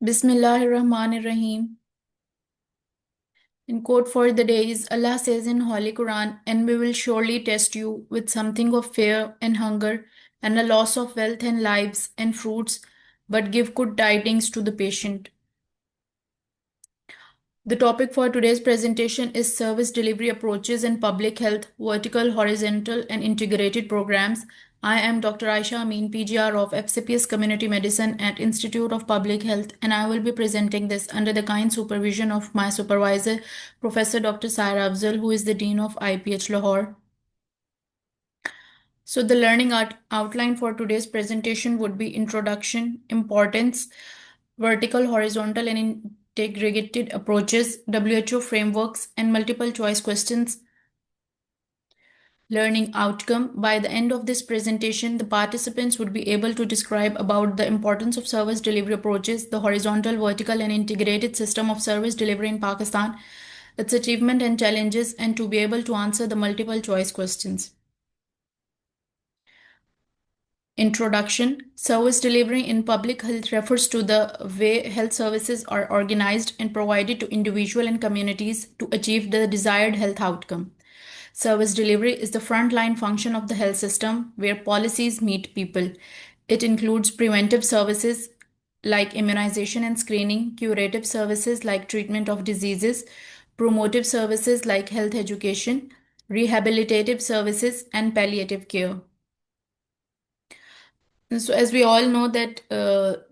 Bismillahirrahmanirrahim. In quote for the day is Allah says in Holy Quran, and we will surely test you with something of fear and hunger and a loss of wealth and lives and fruits, but give good tidings to the patient. The topic for today's presentation is service delivery approaches in public health, vertical, horizontal, and integrated programs. I am Dr. Ayesha, AminPGR of FCPS Community Medicine at Institute of Public Health, and I will be presenting this under the kind supervision of my supervisor, Professor Dr. Saira Afzal, who is the Dean of IPH Lahore. So the learning outline for today's presentation would be introduction, importance, vertical, horizontal, and integrated approaches, WHO frameworks, and multiple choice questions. Learning outcome. By the end of this presentation, the participants would be able to describe about the importance of service delivery approaches, the horizontal, vertical, and integrated system of service delivery in Pakistan, its achievement and challenges, and to be able to answer the multiple choice questions. Introduction. Service delivery in public health refers to the way health services are organized and provided to individuals and communities to achieve the desired health outcome. Service delivery is the frontline function of the health system where policies meet people. It includes preventive services like immunization and screening, curative services like treatment of diseases, promotive services like health education, rehabilitative services, and palliative care. So as we all know that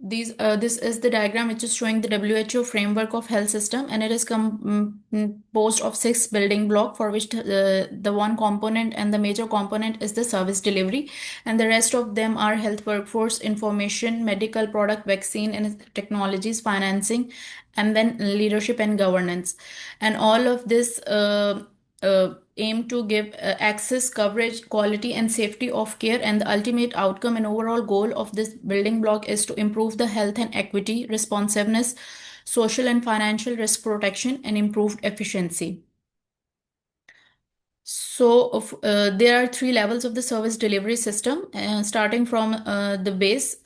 this is the diagram which is showing the WHO framework of health system, and it is composed of six building block for which the one component and the major component is the service delivery, and the rest of them are health workforce, information, medical product, vaccine and technologies, financing, and then leadership and governance, and all of this aim to give access, coverage, quality, and safety of care. And the ultimate outcome and overall goal of this building block is to improve the health and equity, responsiveness, social and financial risk protection, and improved efficiency. So there are three levels of the service delivery system, starting from the base,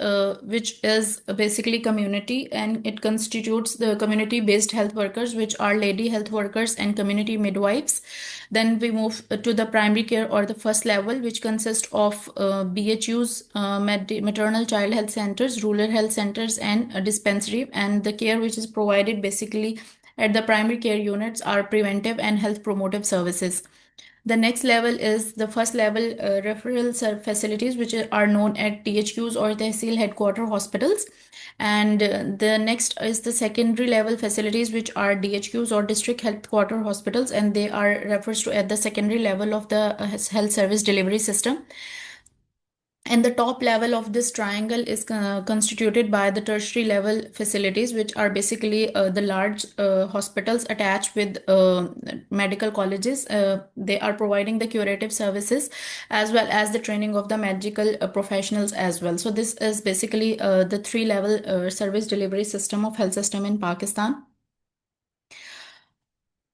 which is basically community, and it constitutes the community-based health workers, which are lady health workers and community midwives. Then we move to the primary care or the first level, which consists of BHUs, maternal child health centers, rural health centers, and a dispensary. And the care which is provided basically at the primary care units are preventive and health promotive services. The next level is the first level referral facilities, which are known as THQs or Tehsil headquarter hospitals. And the next is the secondary level facilities, which are DHQs or district headquarter hospitals, and they are refers to at the secondary level of the health service delivery system. And the top level of this triangle is constituted by the tertiary level facilities, which are basically the large hospitals attached with medical colleges. They are providing the curative services as well as the training of the medical professionals as well. So this is basically the three level service delivery system of health system in Pakistan.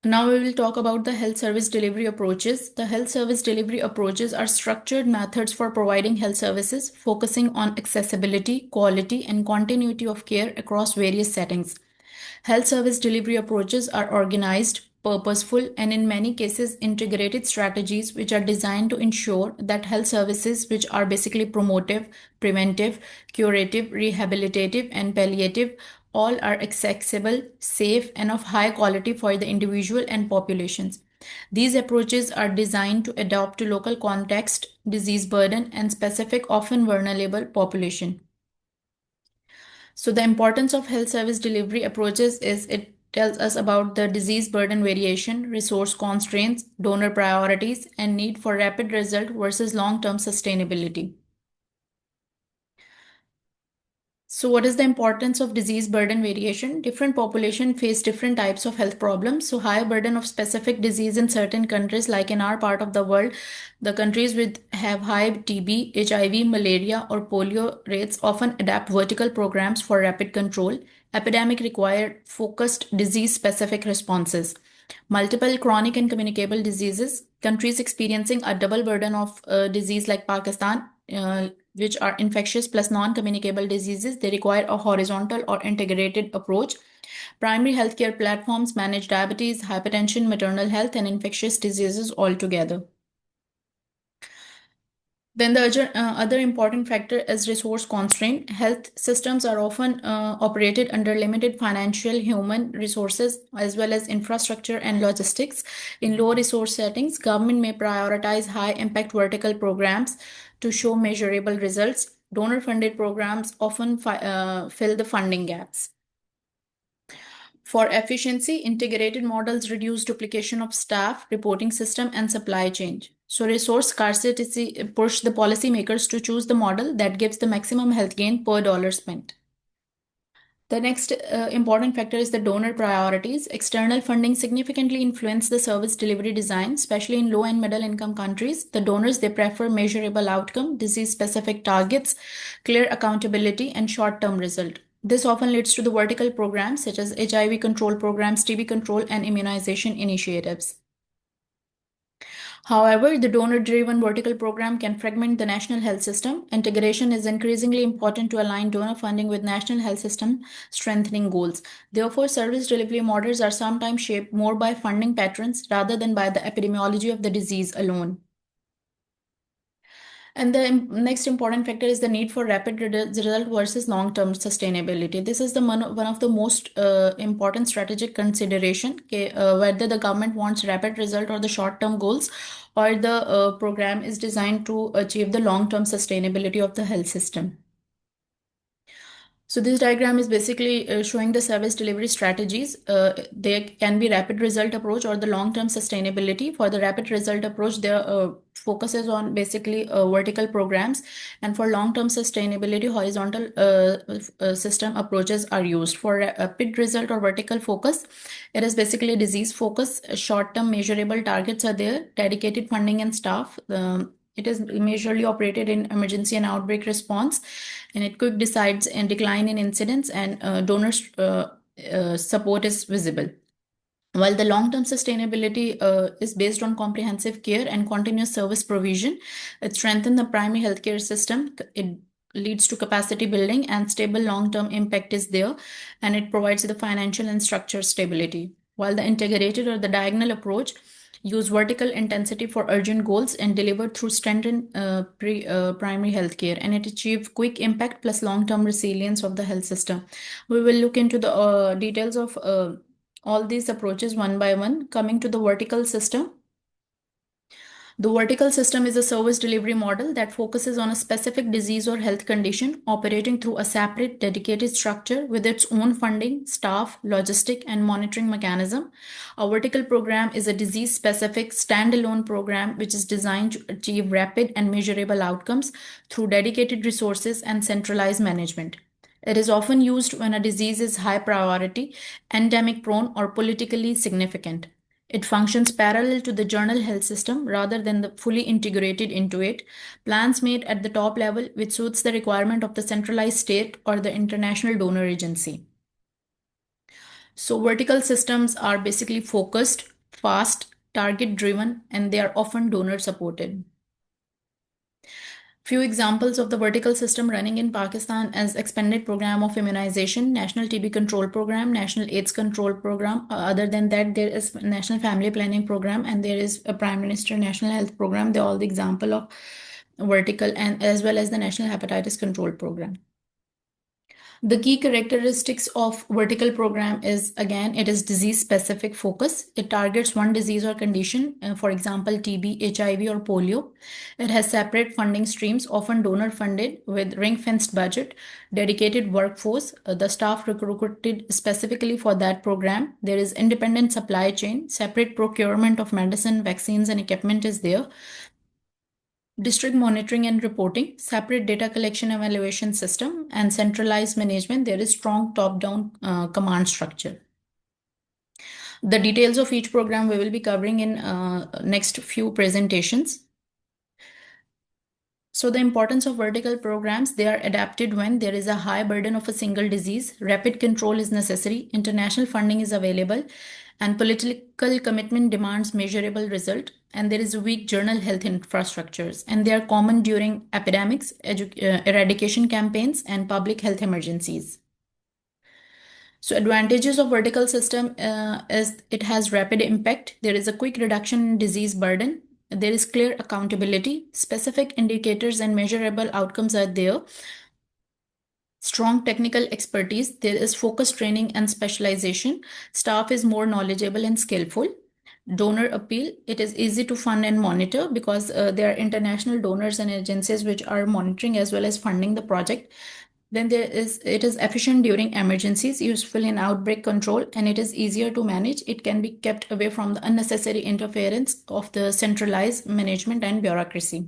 Now we will talk about the health service delivery approaches. The health service delivery approaches are structured methods for providing health services, focusing on accessibility, quality, and continuity of care across various settings. Health service delivery approaches are organized, purposeful, and in many cases integrated strategies which are designed to ensure that health services, which are basically promotive, preventive, curative, rehabilitative, and palliative, all are accessible, safe, and of high quality for the individual and populations. These approaches are designed to adapt to local context, disease burden, and specific, often vulnerable population. So the importance of health service delivery approaches is it tells us about the disease burden variation, resource constraints, donor priorities, and need for rapid result versus long-term sustainability. So what is the importance of disease burden variation? Different population face different types of health problems. So high burden of specific disease in certain countries, like in our part of the world, the countries with have high TB, HIV, malaria, or polio rates often adapt vertical programs for rapid control. Epidemic require focused disease specific responses. Multiple chronic and communicable diseases. Countries experiencing a double burden of disease like Pakistan which are infectious plus non-communicable diseases. They require a horizontal or integrated approach. Primary healthcare platforms manage diabetes, hypertension, maternal health, and infectious diseases altogether. Then the other important factor is resource constraint. Health systems are often operated under limited financial, human resources, as well as infrastructure and logistics. In low resource settings, government may prioritize high impact vertical programs to show measurable results. Donor funded programs often fill the funding gaps. For efficiency, integrated models reduce duplication of staff, reporting system, and supply chain. So resource scarcity push the policymakers to choose the model that gives the maximum health gain per dollar spent. The next important factor is the donor priorities. External funding significantly influence the service delivery design, especially in low and middle income countries. The donors, they prefer measurable outcome, disease specific targets, clear accountability, and short term result. This often leads to the vertical programs such as HIV control programs, TB control, and immunization initiatives. However, the donor-driven vertical program can fragment the national health system. Integration is increasingly important to align donor funding with national health system strengthening goals. Therefore, service delivery models are sometimes shaped more by funding patterns rather than by the epidemiology of the disease alone. And the next important factor is the need for rapid result versus long-term sustainability. This is the one of the most important strategic consideration, whether the government wants rapid result or the short-term goals, or the program is designed to achieve the long-term sustainability of the health system. So this diagram is basically showing the service delivery strategies. There can be rapid result approach or the long-term sustainability. For the rapid result approach, there focuses on basically vertical programs, and for long-term sustainability, horizontal system approaches are used. For rapid result or vertical focus, it is basically disease focus. Short-term measurable targets are there, dedicated funding and staff. It is majorly operated in emergency and outbreak response, and it quick decides and decline in incidence, and donors support is visible. While the long-term sustainability is based on comprehensive care and continuous service provision, it strengthens the primary healthcare system. It leads to capacity building and stable long-term impact is there, and it provides the financial and structure stability. While the integrated or the diagonal approach use vertical intensity for urgent goals and delivered through strengthened primary healthcare, and it achieved quick impact plus long-term resilience of the health system. We will look into the details of all these approaches one by one. Coming to the vertical system. The vertical system is a service delivery model that focuses on a specific disease or health condition, operating through a separate, dedicated structure with its own funding, staff, logistic, and monitoring mechanism. A vertical program is a disease specific, standalone program which is designed to achieve rapid and measurable outcomes through dedicated resources and centralized management. It is often used when a disease is high priority, endemic prone, or politically significant. It functions parallel to the general health system rather than the fully integrated into it. Plans made at the top level which suits the requirement of the centralized state or the international donor agency. So vertical systems are basically focused, fast, target driven, and they are often donor supported. Few examples of the vertical system running in Pakistan as expanded program of immunization, National TB Control Program, National AIDS Control Program. Other than that, there is National Family Planning Program, and there is a Prime Minister National Health Program. They're all the example of vertical, and as well as the National Hepatitis Control Program. The key characteristics of vertical program is, again, it is disease specific focus. It targets one disease or condition, for example, TB, HIV, or polio. It has separate funding streams, often donor funded, with ring fenced budget, dedicated workforce, the staff recruited specifically for that program. There is independent supply chain, separate procurement of medicine, vaccines, and equipment is there. District monitoring and reporting, separate data collection evaluation system, and centralized management. There is strong top-down command structure. The details of each program we will be covering in next few presentations. So the importance of vertical programs, they are adapted when there is a high burden of a single disease, rapid control is necessary, international funding is available, And political commitment demands measurable result, and there is a weak journal health infrastructures, and they are common during epidemics, eradication campaigns, and public health emergencies. So advantages of vertical system is it has rapid impact. There is a quick reduction in disease burden. There is clear accountability. Specific indicators and measurable outcomes are there. Strong technical expertise. There is focused training and specialization. Staff is more knowledgeable and skillful. Donor appeal. It is easy to fund and monitor because there are international donors and agencies which are monitoring as well as funding the project. Then it is efficient during emergencies, useful in outbreak control, and it is easier to manage. It can be kept away from the unnecessary interference of the centralized management and bureaucracy.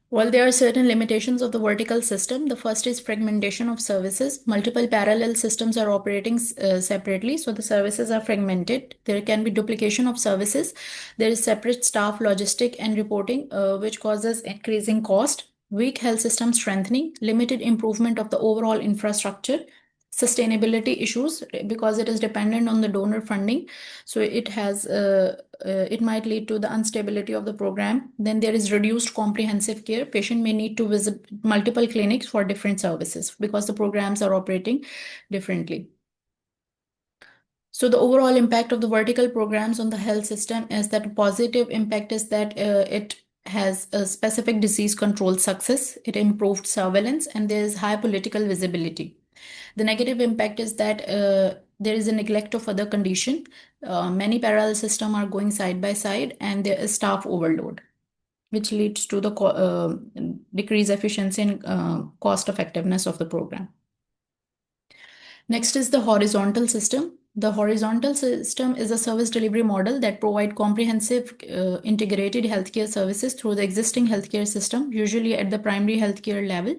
While there are certain limitations of the vertical system, the first is fragmentation of services. Multiple parallel systems are operating separately, so the services are fragmented. There can be duplication of services. There is separate staff, logistic, and reporting, which causes increasing cost. Weak health system strengthening, limited improvement of the overall infrastructure, sustainability issues because it is dependent on the donor funding, so it might lead to the instability of the program. Then there is reduced comprehensive care. Patient may need to visit multiple clinics for different services because the programs are operating differently. So the overall impact of the vertical programs on the health system is that positive impact is that it has a specific disease control success, it improved surveillance, and there is high political visibility. The negative impact is that there is a neglect of other condition. Many parallel systems are going side by side, and there is staff overload, which leads to the decreased efficiency and cost effectiveness of the program. Next is the horizontal system. The horizontal system is a service delivery model that provides comprehensive integrated healthcare services through the existing healthcare system, usually at the primary healthcare level.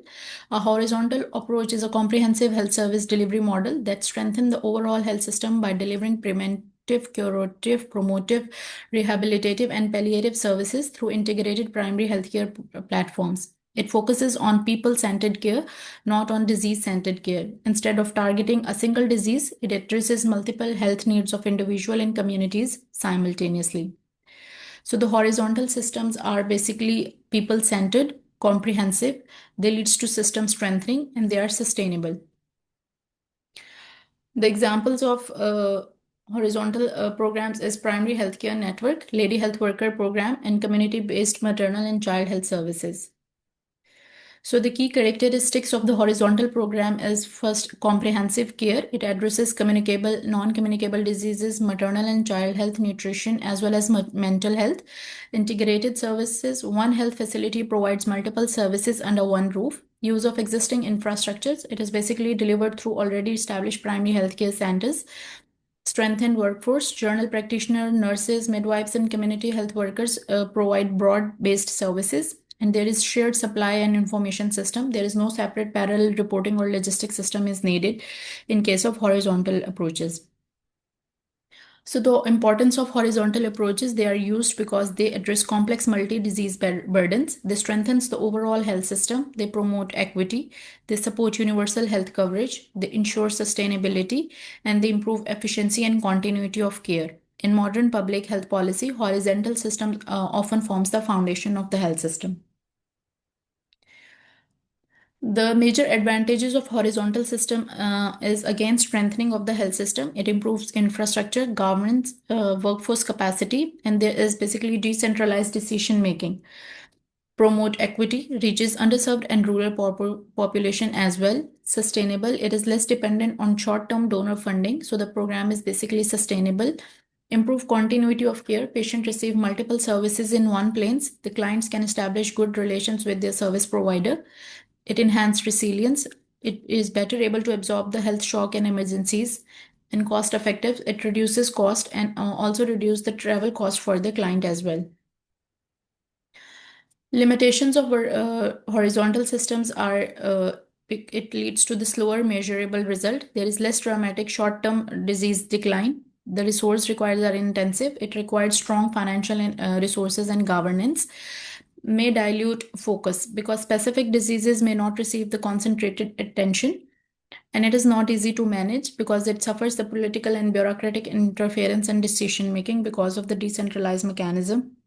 A horizontal approach is a comprehensive health service delivery model that strengthens the overall health system by delivering preventive, curative, promotive, rehabilitative, and palliative services through integrated primary healthcare platforms. It focuses on people-centered care, not on disease-centered care. Instead of targeting a single disease, it addresses multiple health needs of individual and communities simultaneously. So the horizontal systems are basically people-centered, comprehensive. They leads to system strengthening, and they are sustainable. The examples of horizontal programs is primary healthcare network, lady health worker program, and community-based maternal and child health services. So the key characteristics of the horizontal program is first comprehensive care. It addresses communicable, non-communicable diseases, maternal and child health, nutrition, as well as mental health. Integrated services. One health facility provides multiple services under one roof. Use of existing infrastructures. It is basically delivered through already established primary healthcare centers. Strengthened workforce. General practitioner, nurses, midwives, and community health workers provide broad-based services. And there is shared supply and information system. There is no separate parallel reporting or logistic system is needed in case of horizontal approaches. So the importance of horizontal approaches, they are used because they address complex multi-disease burdens. They strengthens the overall health system. They promote equity. They support universal health coverage. They ensure sustainability, and they improve efficiency and continuity of care. In modern public health policy, horizontal systems often forms the foundation of the health system. The major advantages of horizontal system is again strengthening of the health system. It improves infrastructure, governance, workforce capacity, and there is basically decentralized decision making. Promote equity, reaches underserved and rural population as well. Sustainable, it is less dependent on short-term donor funding, so the program is basically sustainable. Improve continuity of care. Patients receive multiple services in one place. The clients can establish good relations with their service provider. It enhances resilience. It is better able to absorb the health shock and emergencies. And cost effective, it reduces cost and also reduce the travel cost for the client as well. Limitations of horizontal systems are it leads to the slower measurable result. There is less dramatic short-term disease decline. The resource required are intensive. It requires strong financial resources and governance. May dilute focus because specific diseases may not receive the concentrated attention. And it is not easy to manage because it suffers the political and bureaucratic interference and decision making because of the decentralized mechanism.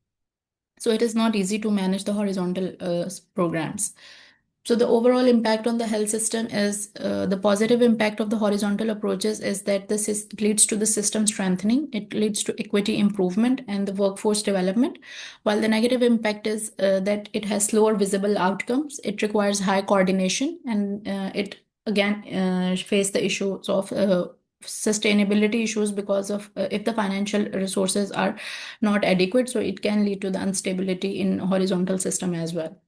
So it is not easy to manage the horizontal programs. So the overall impact on the health system is the positive impact of the horizontal approaches is that it leads to the system strengthening, it leads to equity improvement and the workforce development, while the negative impact is that it has slower visible outcomes, it requires high coordination, and it again face the issues of sustainability issues because of if the financial resources are not adequate, so it can lead to the instability in horizontal system as well.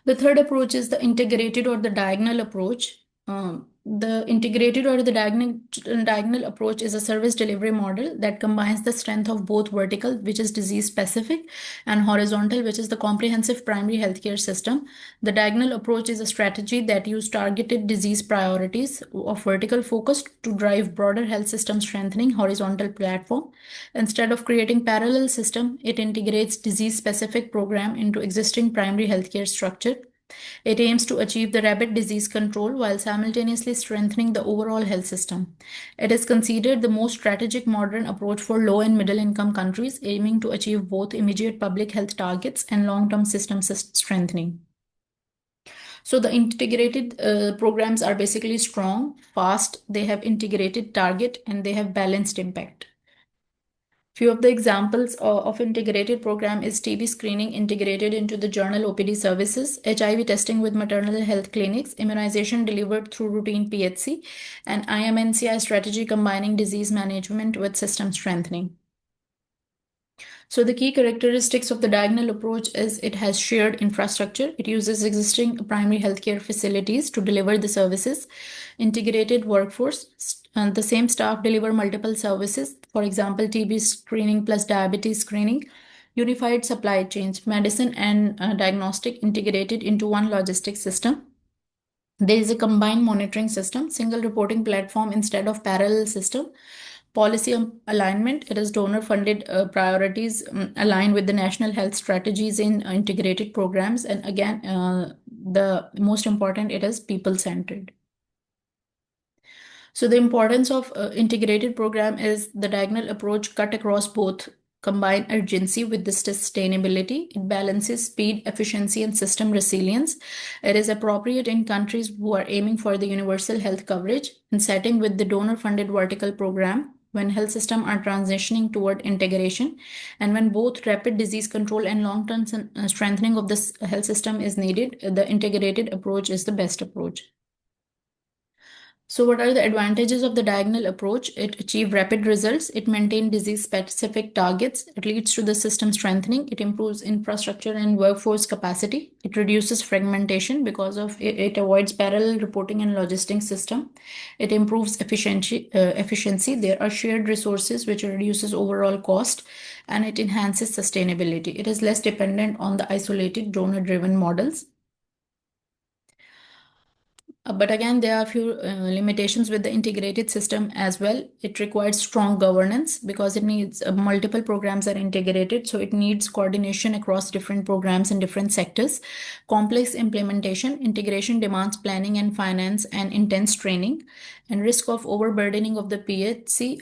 The third approach is the integrated or the diagonal approach. The integrated or the diagonal approach is a service delivery model that combines the strength of both vertical, which is disease specific, and horizontal, which is the comprehensive primary healthcare system. The diagonal approach is a strategy that uses targeted disease priorities of vertical focus to drive broader health system strengthening horizontal platform. Instead of creating parallel system, it integrates disease specific program into existing primary healthcare structure. It aims to achieve the rapid disease control while simultaneously strengthening the overall health system. It is considered the most strategic modern approach for low and middle income countries, aiming to achieve both immediate public health targets and long term system strengthening. So the integrated programs are basically strong, fast, they have integrated target, and they have balanced impact. Few of the examples of integrated program is TB screening integrated into the journal OPD services, HIV testing with maternal health clinics, immunization delivered through routine PHC, and IMNCI strategy combining disease management with system strengthening. So the key characteristics of the diagonal approach is it has shared infrastructure. It uses existing primary healthcare facilities to deliver the services, integrated workforce, and the same staff deliver multiple services. For example, TB screening plus diabetes screening, unified supply chains, medicine and diagnostic integrated into one logistics system. There is a combined monitoring system, single reporting platform instead of parallel system. Policy alignment, it is donor funded priorities align with the national health strategies in integrated programs. And again, the most important, it is people centered. So the importance of integrated program is the diagonal approach cut across both combine urgency with the sustainability. It balances speed, efficiency, and system resilience. It is appropriate in countries who are aiming for the universal health coverage and setting with the donor-funded vertical program when health systems are transitioning toward integration and when both rapid disease control and long-term strengthening of the health system is needed, the integrated approach is the best approach. So what are the advantages of the diagonal approach? It achieves rapid results. It maintains disease-specific targets. It leads to the system strengthening. It improves infrastructure and workforce capacity. It reduces fragmentation because of it avoids parallel reporting and logistics system. It improves efficiency. There are shared resources which reduces overall cost, and it enhances sustainability. It is less dependent on the isolated donor-driven models. But again, there are a few limitations with the integrated system as well. It requires strong governance because it needs multiple programs are integrated. So it needs coordination across different programs in different sectors. Complex implementation, integration demands planning and finance and intense training, and risk of overburdening of the PHC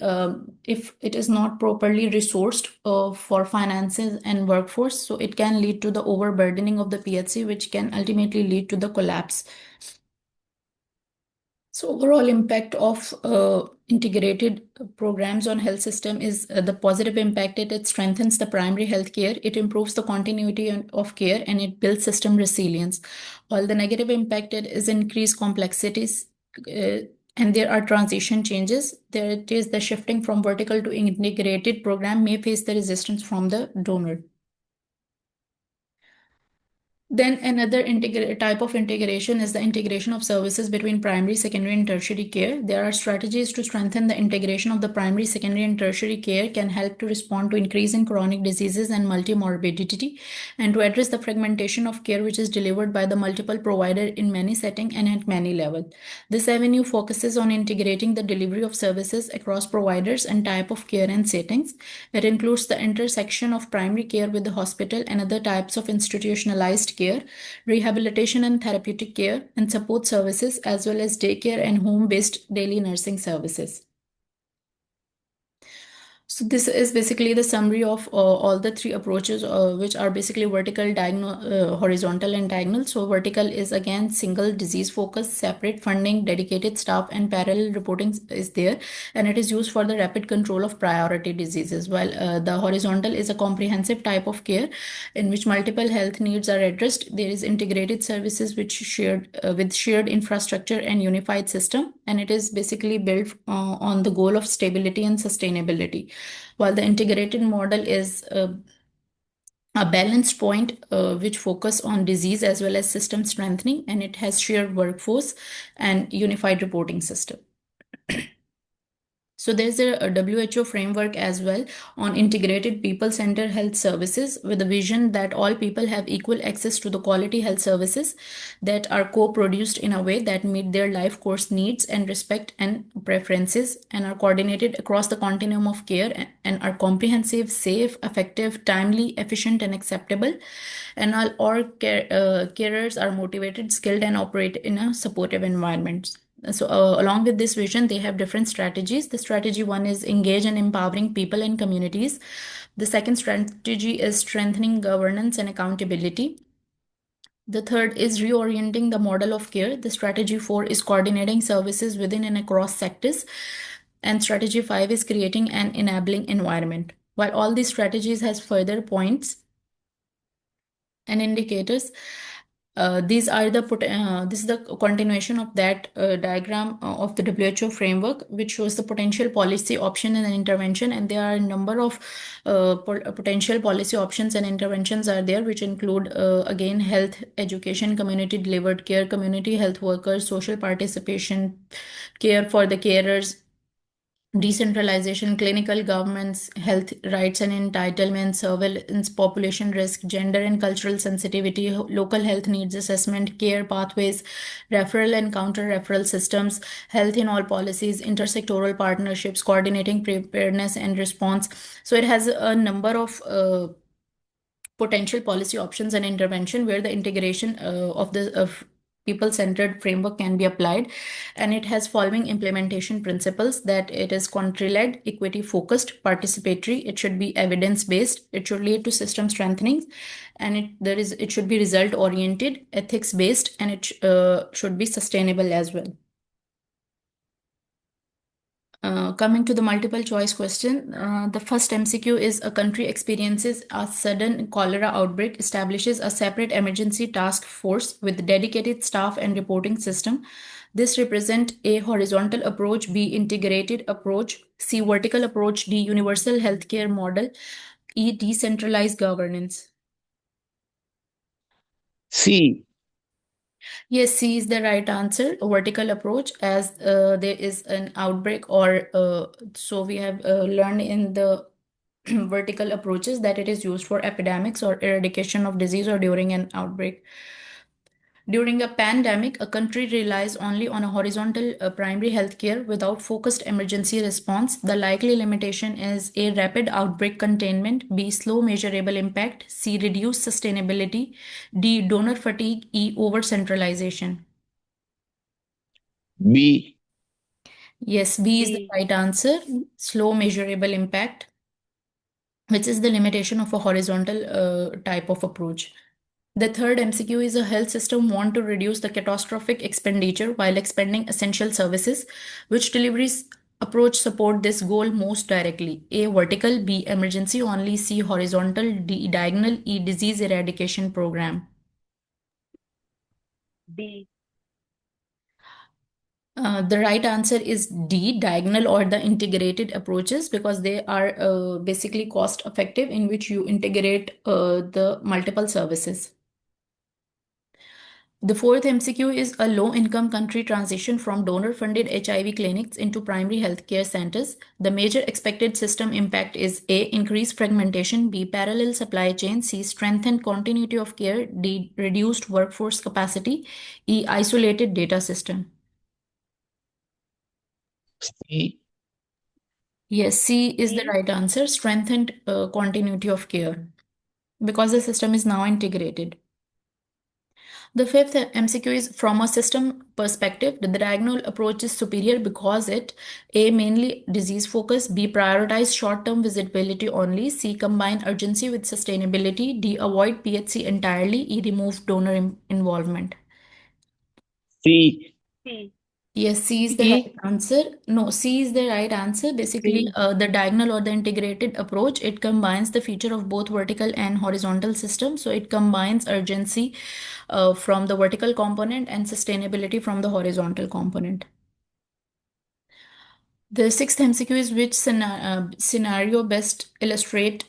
if it is not properly resourced for finances and workforce. So it can lead to the overburdening of the PHC, which can ultimately lead to the collapse. So overall impact of integrated programs on health system is the positive impact. It strengthens the primary health care, it improves the continuity of care, and it builds system resilience. While the negative impact is increased complexities and there are transition changes. There it is the shifting from vertical to integrated program may face the resistance from the donor. Then another type of integration is the integration of services between primary, secondary, and tertiary care. There are strategies to strengthen the integration of the primary, secondary, and tertiary care can help to respond to increase in chronic diseases and multimorbidity and to address the fragmentation of care which is delivered by the multiple provider in many settings and at many levels. This avenue focuses on integrating the delivery of services across providers and type of care and settings. It includes the intersection of primary care with the hospital and other types of institutionalized care, rehabilitation and therapeutic care, and support services, as well as daycare and home-based daily nursing services. So this is basically the summary of all the three approaches, which are basically vertical, horizontal, and diagonal. So vertical is again single disease focus, separate funding, dedicated staff, and parallel reporting is there, and it is used for the rapid control of priority diseases. While the horizontal is a comprehensive type of care in which multiple health needs are addressed. There is integrated services which shared with shared infrastructure and unified system, and it is basically built on the goal of stability and sustainability. While the integrated model is a balanced point which focus on disease as well as system strengthening, and it has shared workforce and unified reporting system. So there's a WHO framework as well on integrated people-centered health services with a vision that all people have equal access to the quality health services that are co-produced in a way that meet their life course needs and respect and preferences and are coordinated across the continuum of care and are comprehensive, safe, effective, timely, efficient, and acceptable. And all carers are motivated, skilled, and operate in a supportive environment. So, along with this vision, they have different strategies. The strategy one is engage in empowering people and communities. The second strategy is strengthening governance and accountability. The third is reorienting the model of care. The strategy four is coordinating services within and across sectors. And strategy five is creating an enabling environment. While all these strategies has further points and indicators, this is the continuation of that diagram of the WHO framework, which shows the potential policy option and intervention. And there are a number of potential policy options and interventions are there, which include again health education, community delivered care, community health workers, social participation, care for the carers, decentralization, clinical governance, health rights and entitlements, surveillance, population risk, gender and cultural sensitivity, local health needs assessment, care pathways, referral and counter referral systems, health in all policies, intersectoral partnerships, coordinating preparedness and response. So it has a number of potential policy options and intervention where the integration of the people-centered framework can be applied, and it has following implementation principles: that it is country-led, equity-focused, participatory, it should be evidence-based, it should lead to system strengthening, and it should be result-oriented, ethics-based, and it should be sustainable as well. Coming to the multiple choice question, the first MCQ is: a country experiences a sudden cholera outbreak, establishes a separate emergency task force with dedicated staff and reporting system. This represent A, horizontal approach, B, integrated approach, C, vertical approach, D, universal healthcare model, E, decentralized governance. C. Yes, C is the right answer. A vertical approach, as there is an outbreak, or so we have learned in the vertical approaches that it is used for epidemics or eradication of disease or during an outbreak. During a pandemic, a country relies only on a horizontal primary healthcare without focused emergency response. The likely limitation is A, rapid outbreak containment, B, slow measurable impact, C, reduced sustainability, D, donor fatigue, E, over centralization. B. Yes, B is the B. right answer. Slow measurable impact, which is the limitation of a horizontal type of approach. The third MCQ is: a health system want to reduce the catastrophic expenditure while expanding essential services. Which deliveries approach support this goal most directly? A, vertical, B, emergency only, C, horizontal, D, diagonal, E, disease eradication program. D. The right answer is D, diagonal or the integrated approaches, because they are basically cost effective, in which you integrate the multiple services. The fourth MCQ is: a low income country transition from donor funded HIV clinics into primary healthcare centers. The major expected system impact is A, increased fragmentation, B, parallel supply chain, C, strengthened continuity of care, D, reduced workforce capacity, E, isolated data system. C. Yes, C is the C. right answer: strengthened continuity of care, because the system is now integrated. The fifth MCQ is from a system perspective. The diagonal approach is superior because it A. mainly disease focus, B. prioritize short-term visibility only, C. combine urgency with sustainability, D. avoid PHC entirely, E. remove donor involvement. C. Yes, C is the right answer. No, C is the right answer. Basically, the diagonal or the integrated approach, it combines the feature of both vertical and horizontal systems. So it combines urgency from the vertical component and sustainability from the horizontal component. The sixth MCQ is which scenario best illustrate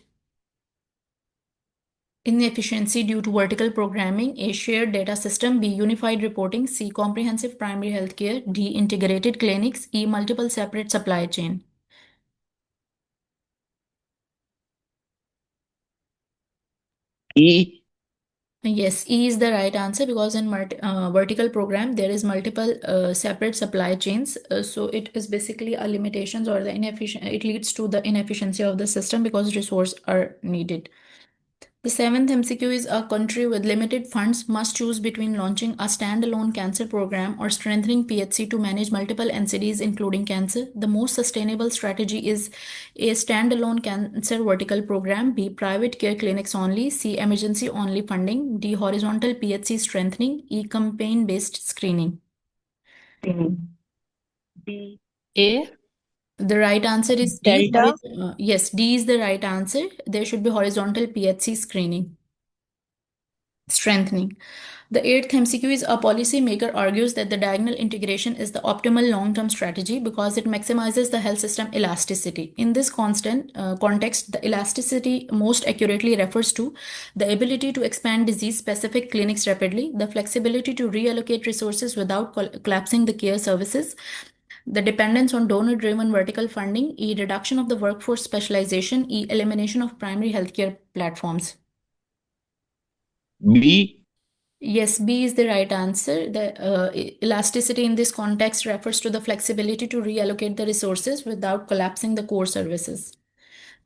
inefficiency due to vertical programming? A. shared data system, B. unified reporting, C. comprehensive primary healthcare, D. integrated clinics, E. multiple separate supply chain. E. Yes, E is the right answer because in vertical program there is multiple separate supply chains. So it is basically a limitations or the inefficient. It leads to the inefficiency of the system because resources are needed. The seventh MCQ is a country with limited funds must choose between launching a standalone cancer program or strengthening PHC to manage multiple NCDs, including cancer. The most sustainable strategy is A. standalone cancer vertical program, B. private care clinics only, C. emergency only funding, D. horizontal PHC strengthening, E. campaign based screening. A. The right answer is D. Delta. Yes, D is the right answer. There should be horizontal PHC screening. Strengthening. The eighth MCQ is a policymaker argues that the diagonal integration is the optimal long-term strategy because it maximizes the health system elasticity. In this context, the elasticity most accurately refers to the ability to expand disease-specific clinics rapidly, the flexibility to reallocate resources without collapsing the care services, the dependence on donor-driven vertical funding, E. reduction of the workforce specialization, E. elimination of primary healthcare platforms. B. Yes, B is the right answer. The elasticity in this context refers to the flexibility to reallocate the resources without collapsing the core services.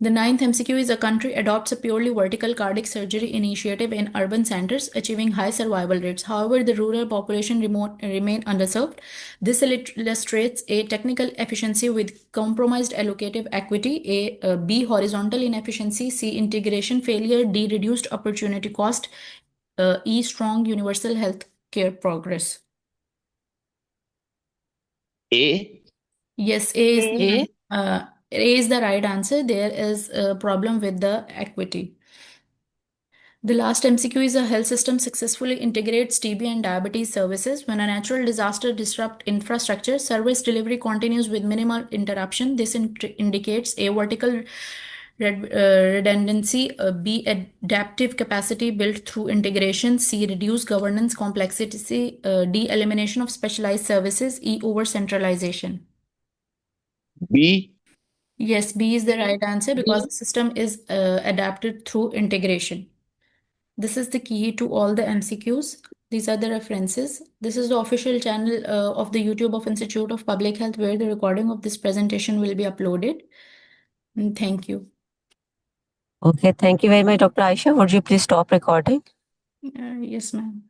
The ninth MCQ is a country adopts a purely vertical cardiac surgery initiative in urban centers, achieving high survival rates. However, the rural population remain underserved. This illustrates A. technical efficiency with compromised allocative equity, B. horizontal inefficiency, C. integration failure, D. reduced opportunity cost, E. strong universal health care progress. A. Yes, A is the right answer. There is a problem with the equity. The last MCQ is a health system successfully integrates TB and diabetes services. When a natural disaster disrupts infrastructure, service delivery continues with minimal interruption. This indicates a vertical redundancy, B. adaptive capacity built through integration, C. reduce governance complexity, D. elimination of specialized services, E. over centralization. B. Yes, B is the right answer because the system is adapted through integration. This is the key to all the MCQs. These are the references. This is the official channel of the YouTube of Institute of Public Health where the recording of this presentation will be uploaded. And thank you. Okay, thank you very much, Dr. Ayesha. Would you please stop recording? Yes, ma'am.